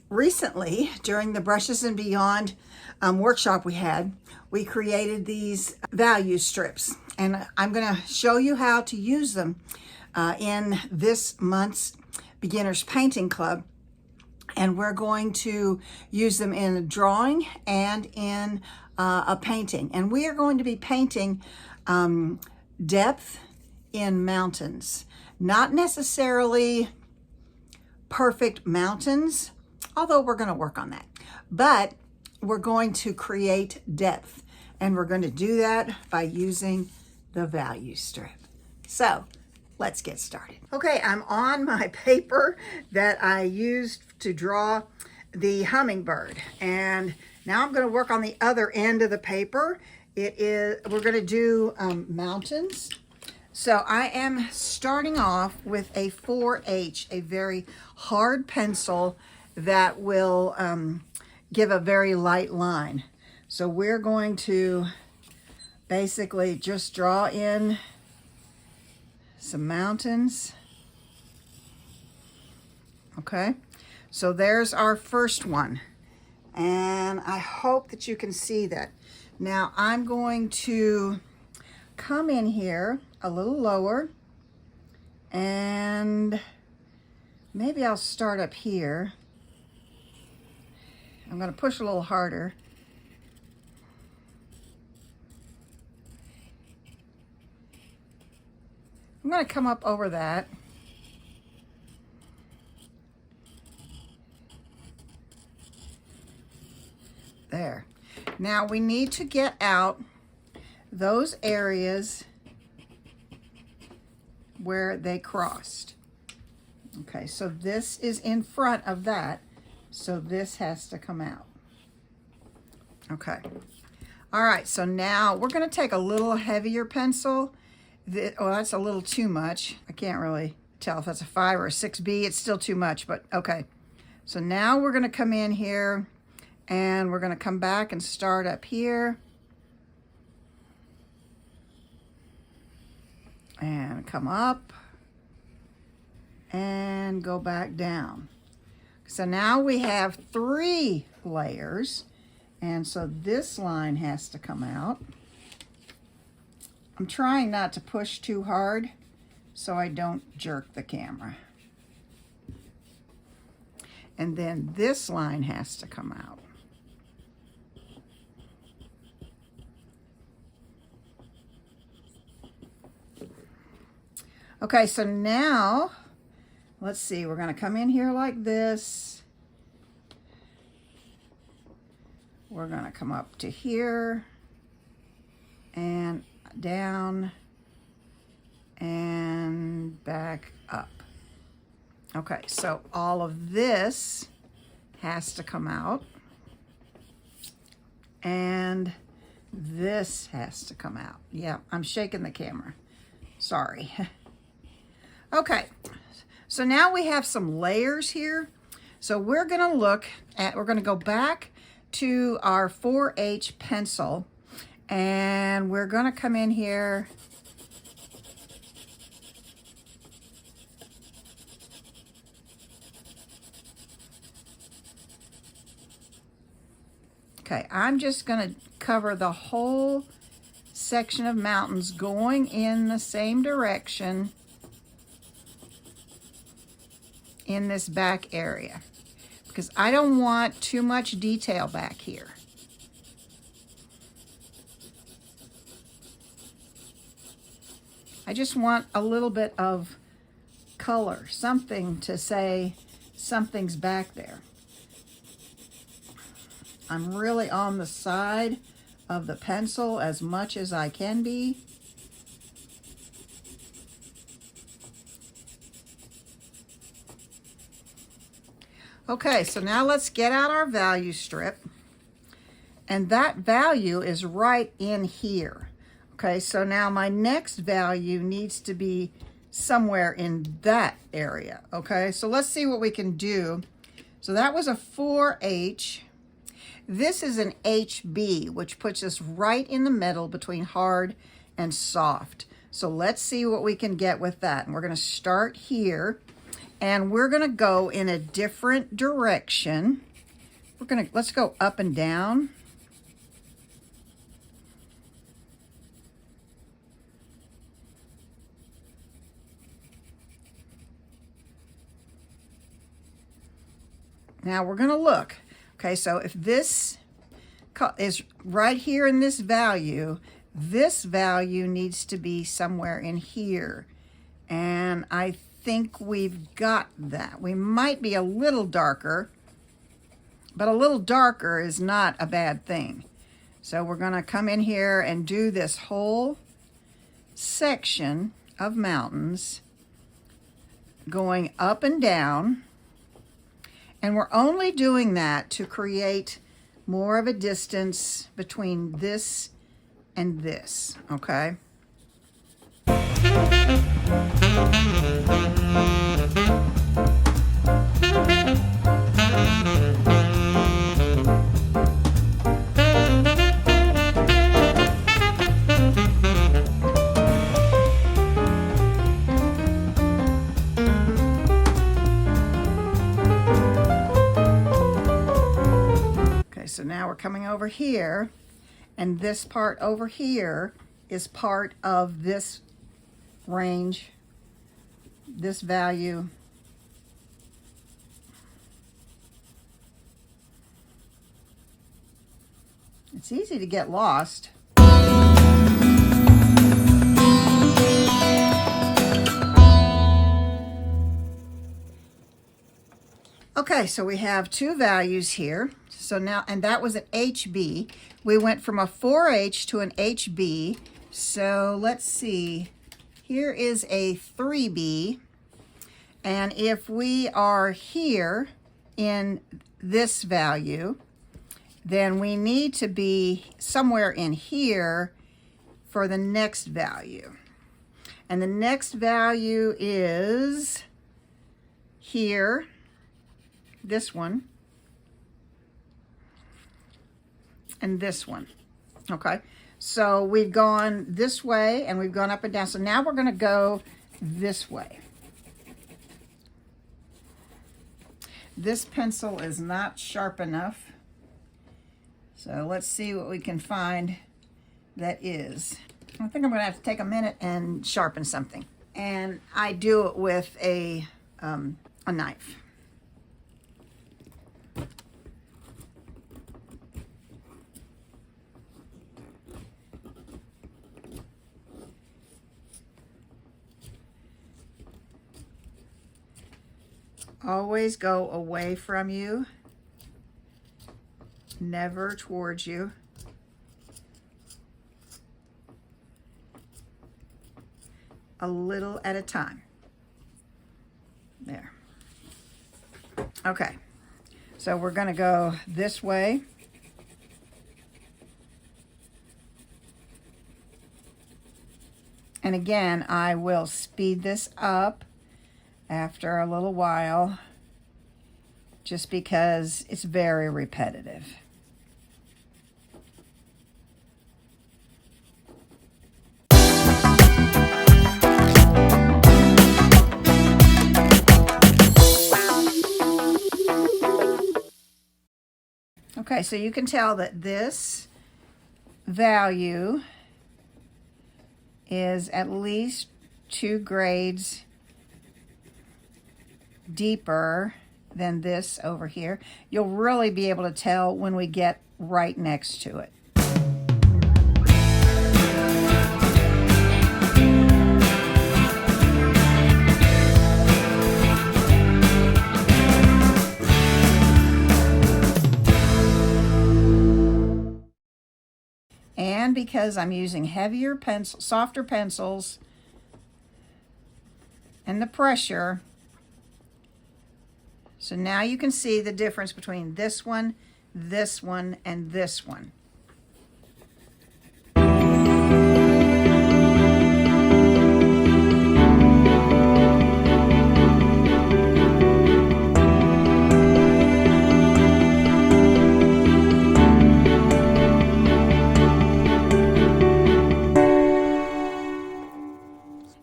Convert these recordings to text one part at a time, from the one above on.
Recently, during the Brushes and Beyond workshop we created these value strips, and I'm going to show you how to use them in this month's Beginners Painting Club. And we're going to use them in a drawing and in a painting. And we are going to be painting depth in mountains. Not necessarily perfect mountains, although we're going to work on that. But we're going to create depth. And we're going to do that by using the value strip. So let's get started. Okay, I'm on my paper that I used to draw the hummingbird. And now I'm going to work on the other end of the paper. We're going to do mountains. So I am starting off with a 4H, a very hard pencil that will give a very light line. So we're going to basically just draw in some mountains. Okay, so there's our first one. And I hope that you can see that. Now I'm going to come in here a little lower, and maybe I'll start up here. I'm going to push a little harder. I'm going to come up over that. There. Now we need to get out those areas where they crossed. Okay, so this is in front of that, so this has to come out. Okay. All right, so now we're going to take a little heavier pencil. Oh, that's a little too much. I can't really tell if that's a 5 or a 6B. It's still too much, but okay. So now we're going to come in here, and we're going to come back and start up here. And come up and go back down. So now we have 3 layers, and so this line has to come out. I'm trying not to push too hard so I don't jerk the camera. And then this line has to come out. Okay, so now, let's see, we're going to come in here like this. We're going to come up to here and down and back up. Okay, so all of this has to come out, and this has to come out. Yeah, I'm shaking the camera. Sorry. Okay, so now we have some layers here. So we're going to go back to our 4H pencil, and we're going to come in here Okay, I'm just going to cover the whole section of mountains going in the same direction in this back area, because I don't want too much detail back here. I just want a little bit of color, something to say something's back there. I'm really on the side of the pencil as much as I can be. Okay, so now let's get out our value strip. And that value is right in here. Okay, so now my next value needs to be somewhere in that area. Okay, so let's see what we can do. So that was a 4H. This is an HB, which puts us right in the middle between hard and soft. So let's see what we can get with that. And we're going to start here. and we're going to go in a different direction. Let's go up and down. Now we're going to look. Okay, so if this is right here in this value needs to be somewhere in here. And I think we've got that. We might be a little darker, but a little darker is not a bad thing. So we're going to come in here and do this whole section of mountains going up and down. And we're only doing that to create more of a distance between this and this, okay? So now we're coming over here, and this part over here is part of this range, this value. It's easy to get lost. Okay, so we have two values here. So now, and that was an HB. We went from a 4H to an HB. So let's see. Here is a 3B. And if we are here in this value, then we need to be somewhere in here for the next value. And the next value is here, this one, and this one. Okay, so we've gone this way and we've gone up and down. So now we're going to go this way. This pencil is not sharp enough, so let's see what we can find that is. I think I'm going to have to take a minute and sharpen something, and I do it with a knife. Always go away from you, never towards you. A little at a time. There. Okay, so we're going to go this way. And again, I will speed this up after a little while, just because it's very repetitive. Okay, so you can tell that this value is at least 2 grades deeper than this over here. You'll really be able to tell when we get right next to it. And because I'm using heavier pencil, softer pencils, and the pressure, so now you can see the difference between this one, and this one.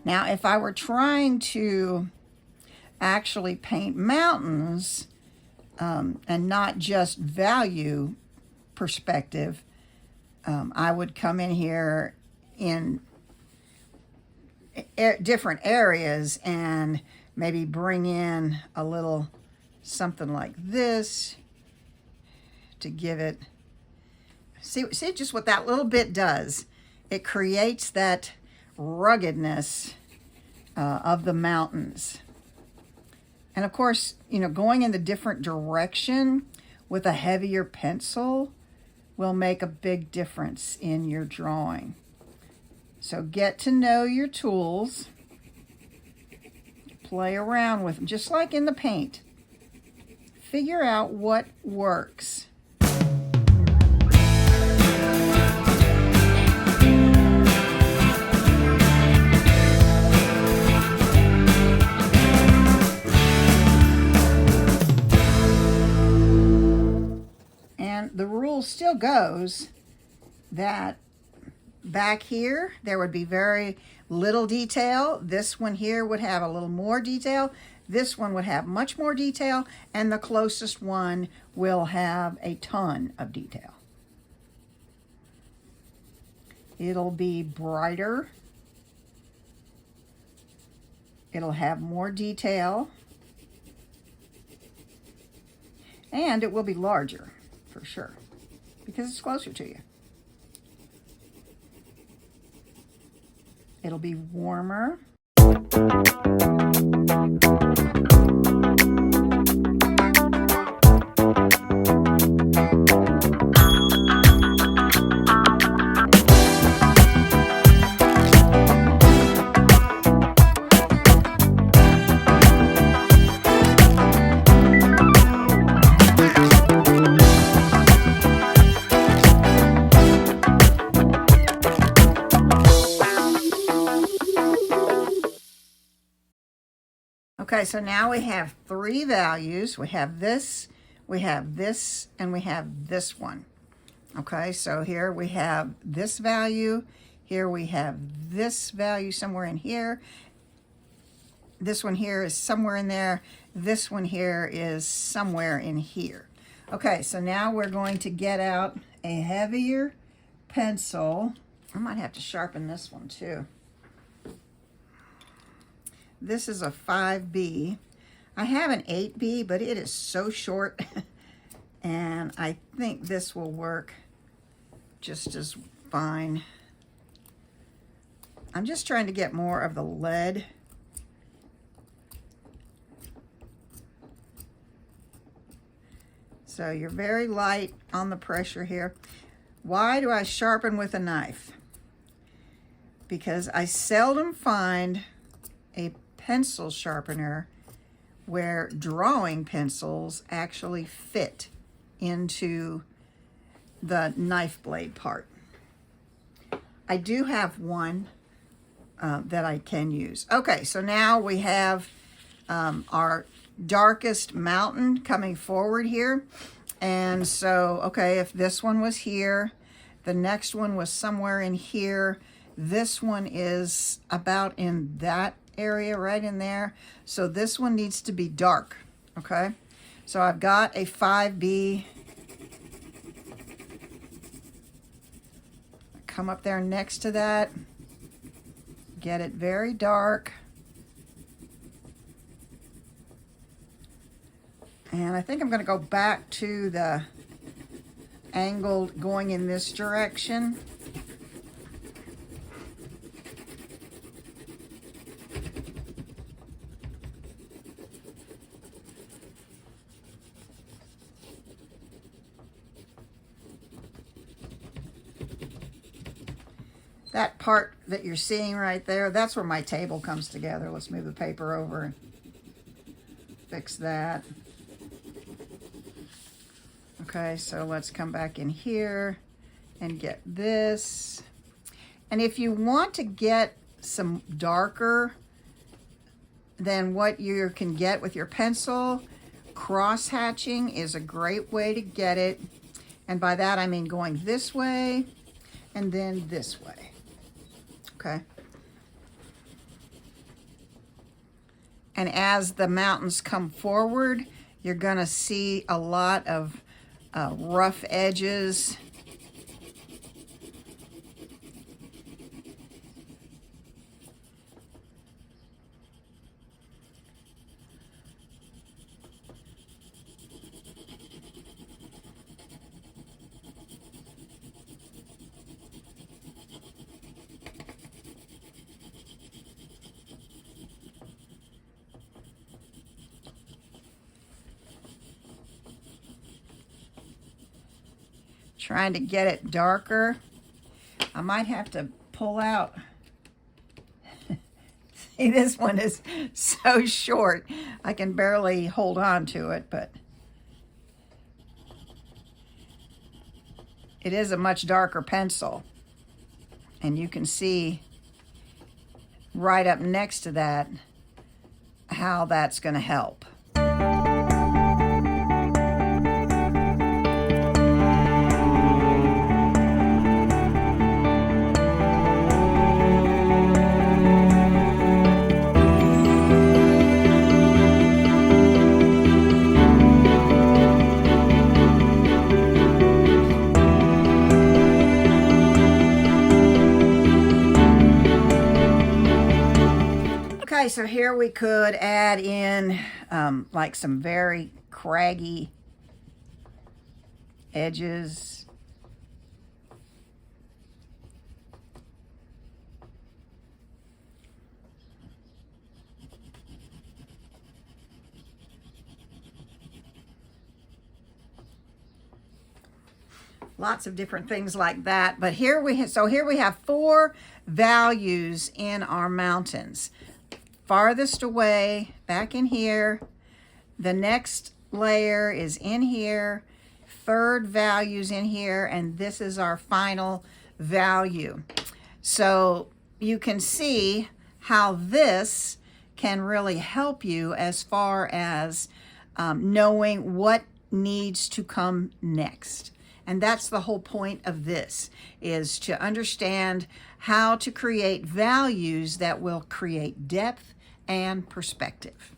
Now, if I were trying to actually paint mountains and not just value perspective, I would come in here in different areas and maybe bring in a little something like this to give it, see just what that little bit does. It creates that ruggedness of the mountains. And of course, you know, going in the different direction with a heavier pencil will make a big difference in your drawing. So get to know your tools, play around with them, just like in the paint. Figure out what works. And the rule still goes that back here, there would be very little detail. This one here would have a little more detail. This one would have much more detail. And the closest one will have a ton of detail. It'll be brighter. It'll have more detail. And it will be larger, for sure, because it's closer to you. It'll be warmer. Okay, so now we have three values. We have this, and we have this one. Okay, so here we have this value. Here we have this value somewhere in here. This one here is somewhere in there. This one here is somewhere in here. Okay, so now we're going to get out a heavier pencil. I might have to sharpen this one too. This is a 5B. I have an 8B, but it is so short. And I think this will work just as fine. I'm just trying to get more of the lead. So you're very light on the pressure here. Why do I sharpen with a knife? Because I seldom find a pencil sharpener where drawing pencils actually fit into the knife blade part. I do have one that I can use. Okay, so now we have our darkest mountain coming forward here. And so, okay, if this one was here, the next one was somewhere in here, this one is about in that area right in there. So this one needs to be dark, okay? So I've got a 5B. Come up there next to that, get it very dark. And I think I'm going to go back to the angle going in this direction. That part that you're seeing right there, that's where my table comes together. Let's move the paper over and fix that. Okay, so let's come back in here and get this. And if you want to get some darker than what you can get with your pencil, cross hatching is a great way to get it. And by that, I mean going this way and then this way. Okay. And as the mountains come forward, you're going to see a lot of rough edges. Trying to get it darker. I might have to pull out. See, this one is so short. I can barely hold on to it, but it is a much darker pencil. And you can see right up next to that how that's going to help. Okay, so here we could add in like some very craggy edges. Lots of different things like that. But here we have 4 values in our mountains. Farthest away, back in here. The next layer is in here. Third value's in here, and this is our final value. So you can see how this can really help you as far as knowing what needs to come next. And that's the whole point of this, is to understand how to create values that will create depth and perspective.